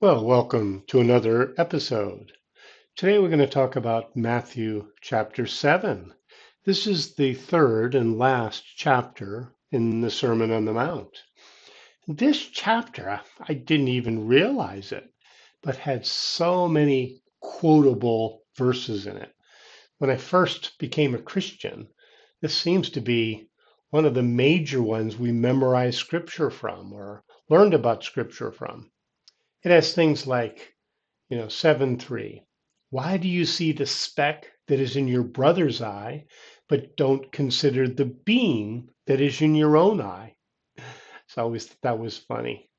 Well, welcome to another episode. Today we're going to talk about Matthew chapter 7. This is the third and last chapter in the Sermon on the Mount. This chapter, I didn't even realize it, but had so many quotable verses in it. When I first became a Christian, this seems to be one of the major ones we memorized scripture from or learned about scripture from. It has things like 7:3. Why do you see the speck that is in your brother's eye, but don't consider the beam that is in your own eye? So I always thought that was funny.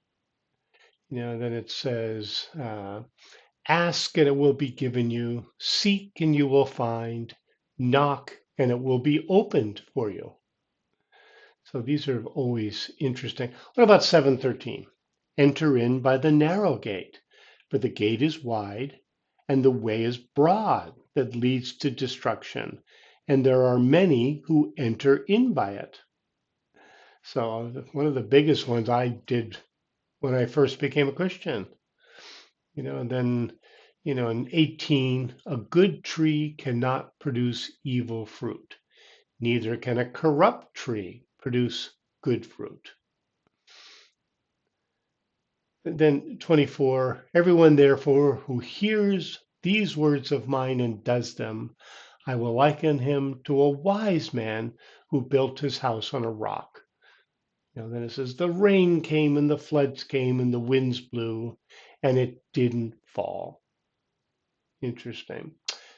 Then it says, ask and it will be given you, seek and you will find, knock and it will be opened for you. So these are always interesting. What about 7:13? Enter in by the narrow gate, for the gate is wide and the way is broad that leads to destruction, and there are many who enter in by it. So one of the biggest ones I did when I first became a Christian, and then, in 18, a good tree cannot produce evil fruit. Neither can a corrupt tree produce good fruit. And then 24, everyone therefore who hears these words of mine and does them, I will liken him to a wise man who built his house on a rock. Then it says, the rain came and the floods came and the winds blew and it didn't fall. Interesting.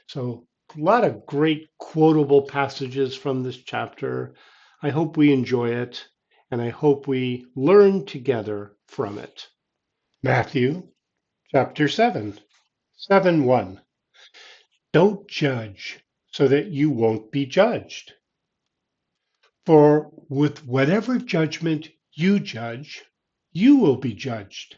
So a lot of great quotable passages from this chapter. I hope we enjoy it and I hope we learn together from it. Matthew chapter 7, 7:1. Don't judge so that you won't be judged. For with whatever judgment you judge, you will be judged.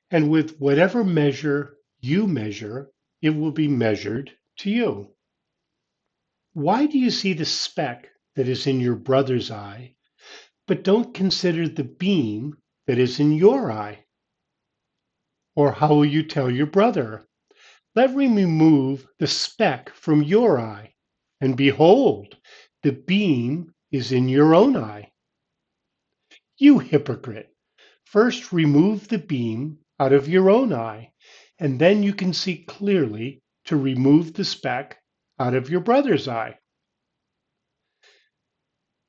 And with whatever measure you measure, it will be measured to you. Why do you see the speck that is in your brother's eye, but don't consider the beam that is in your eye? Or how will you tell your brother, let me remove the speck from your eye, and behold, the beam is in your own eye? You hypocrite! First remove the beam out of your own eye, and then you can see clearly to remove the speck out of your brother's eye.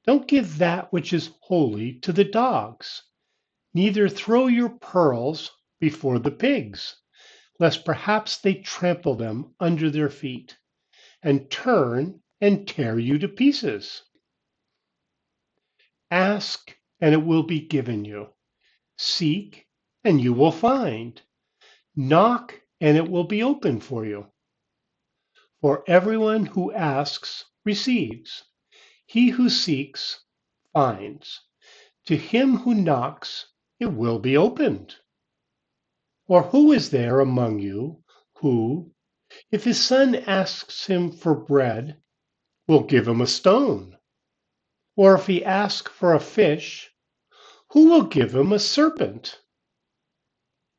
Don't give that which is holy to the dogs, neither throw your pearls before the pigs, lest perhaps they trample them under their feet and turn and tear you to pieces. Ask, and it will be given you. Seek, and you will find. Knock, and it will be opened for you. For everyone who asks receives. He who seeks finds. To him who knocks, it will be opened. Or who is there among you who, if his son asks him for bread, will give him a stone? Or if he asks for a fish, who will give him a serpent?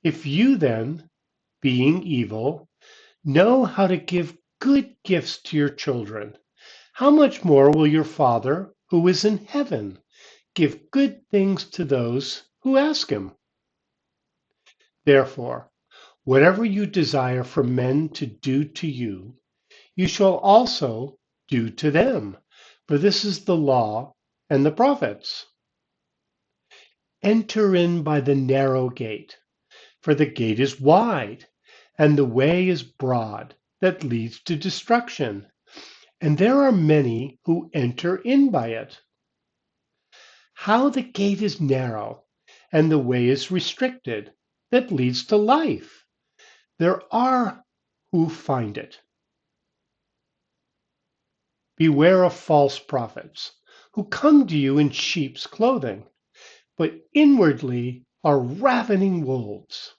If you then, being evil, know how to give good gifts to your children, how much more will your Father who is in heaven give good things to those who ask him? Therefore, whatever you desire for men to do to you, you shall also do to them, for this is the law and the prophets. Enter in by the narrow gate, for the gate is wide, and the way is broad that leads to destruction, and there are many who enter in by it. How the gate is narrow, and the way is restricted that leads to life. There are who find it. Beware of false prophets, who come to you in sheep's clothing, but inwardly are ravening wolves.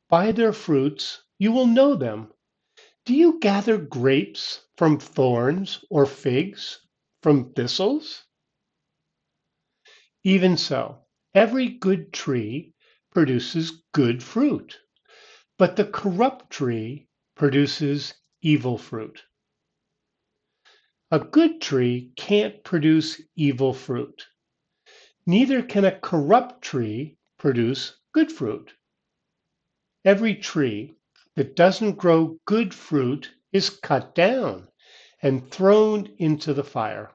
By their fruits you will know them. Do you gather grapes from thorns or figs from thistles? Even so, every good tree produces good fruit, but the corrupt tree produces evil fruit. A good tree can't produce evil fruit. Neither can a corrupt tree produce good fruit. Every tree that doesn't grow good fruit is cut down and thrown into the fire.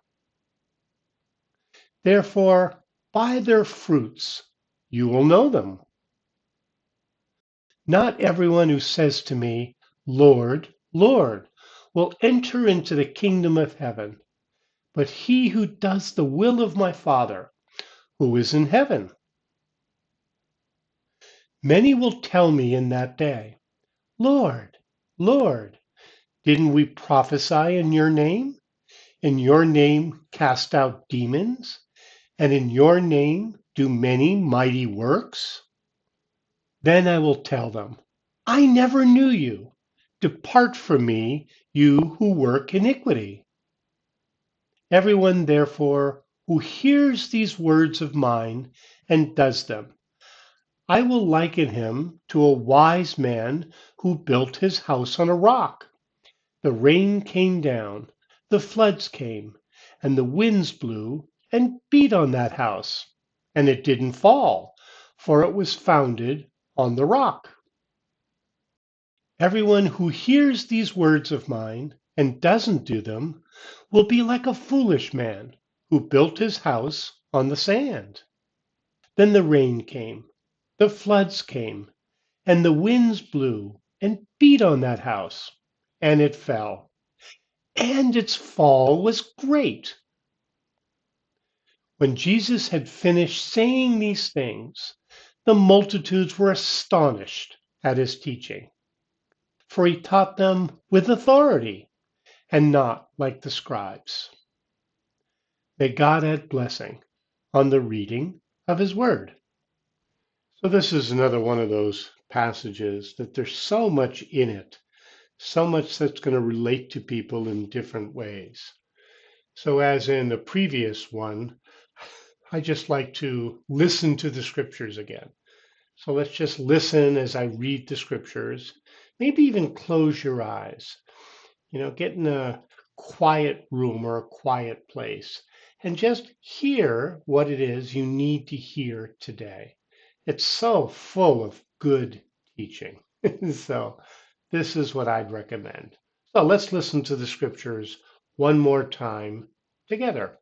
Therefore, by their fruits you will know them. Not everyone who says to me, Lord, Lord, will enter into the kingdom of heaven, but he who does the will of my Father who is in heaven. Many will tell me in that day, Lord, Lord, didn't we prophesy in your name? In your name cast out demons? And in your name do many mighty works? Then I will tell them, I never knew you. Depart from me, you who work iniquity. Everyone, therefore, who hears these words of mine and does them, I will liken him to a wise man who built his house on a rock. The rain came down, the floods came, and the winds blew and beat on that house, and it didn't fall, for it was founded on the rock. Everyone who hears these words of mine and doesn't do them will be like a foolish man who built his house on the sand. Then the rain came, the floods came, and the winds blew and beat on that house, and it fell. And its fall was great. When Jesus had finished saying these things, the multitudes were astonished at his teaching, for he taught them with authority and not like the scribes. May God add blessing on the reading of his word. So this is another one of those passages that there's so much in it, so much that's going to relate to people in different ways. So as in the previous one, I just like to listen to the scriptures again. So let's just listen as I read the scriptures. Maybe even close your eyes. Get in a quiet room or a quiet place and just hear what it is you need to hear today. It's so full of good teaching. So this is what I'd recommend. So let's listen to the scriptures one more time together.